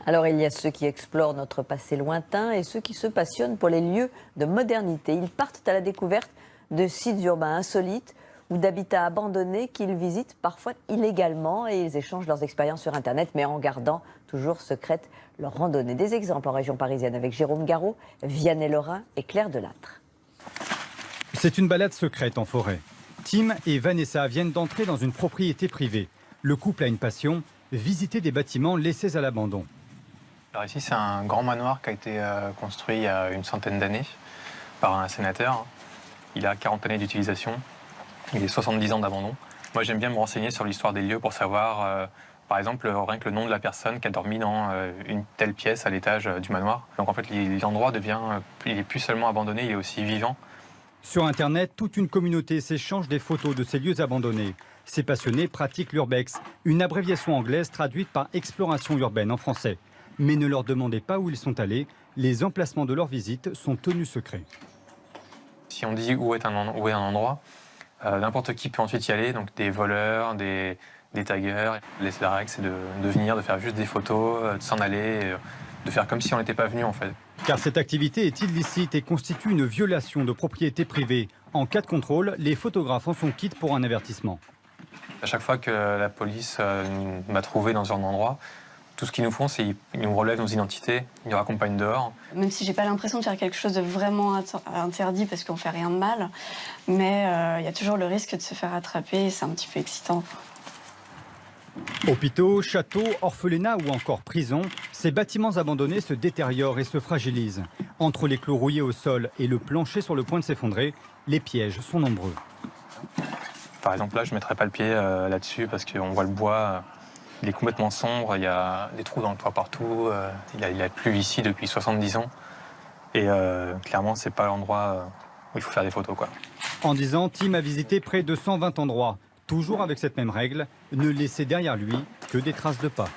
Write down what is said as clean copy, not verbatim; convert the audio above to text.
Alors il y a ceux qui explorent notre passé lointain et ceux qui se passionnent pour les lieux de modernité. Ils partent à la découverte de sites urbains insolites ou d'habitats abandonnés qu'ils visitent parfois illégalement et ils échangent leurs expériences sur Internet mais en gardant toujours secrète leur randonnée. Des exemples en région parisienne avec Jérôme Garot, Vianney Lorin et Claire Delattre. C'est une balade secrète en forêt. Tim et Vanessa viennent d'entrer dans une propriété privée. Le couple a une passion, visiter des bâtiments laissés à l'abandon. Alors ici, c'est un grand manoir qui a été construit il y a une centaine d'années par un sénateur. Il a 40 années d'utilisation, il est 70 ans d'abandon. Moi, j'aime bien me renseigner sur l'histoire des lieux pour savoir, par exemple, rien que le nom de la personne qui a dormi dans une telle pièce à l'étage du manoir. Donc en fait, l'endroit il est plus seulement abandonné, il est aussi vivant. Sur Internet, toute une communauté s'échange des photos de ces lieux abandonnés. Ces passionnés pratiquent l'urbex, une abréviation anglaise traduite par exploration urbaine en français. Mais ne leur demandez pas où ils sont allés, les emplacements de leur visite sont tenus secrets. Si on dit où est un endroit, n'importe qui peut ensuite y aller, donc des voleurs, des taggers. La règle, c'est de venir, de faire juste des photos, de s'en aller, de faire comme si on n'était pas venu en fait. Car cette activité est illicite et constitue une violation de propriété privée. En cas de contrôle, les photographes en sont quittes pour un avertissement. À chaque fois que la police m'a trouvé dans un endroit, tout ce qu'ils nous font, c'est qu'ils nous relèvent nos identités, ils nous raccompagnent dehors. Même si j'ai pas l'impression de faire quelque chose de vraiment interdit parce qu'on fait rien de mal, mais il y a toujours le risque de se faire attraper et c'est un petit peu excitant. Hôpitaux, châteaux, orphelinats ou encore prisons, ces bâtiments abandonnés se détériorent et se fragilisent. Entre les clous rouillés au sol et le plancher sur le point de s'effondrer, les pièges sont nombreux. Par exemple, là, je ne mettrais pas le pied là-dessus parce qu'on voit le bois, il est complètement sombre, il y a des trous dans le toit partout, il a plu ici depuis 70 ans. Et clairement, ce n'est pas l'endroit où il faut faire des photos, quoi. En 10 ans, Tim a visité près de 120 endroits. Toujours avec cette même règle, ne laisser derrière lui que des traces de pas.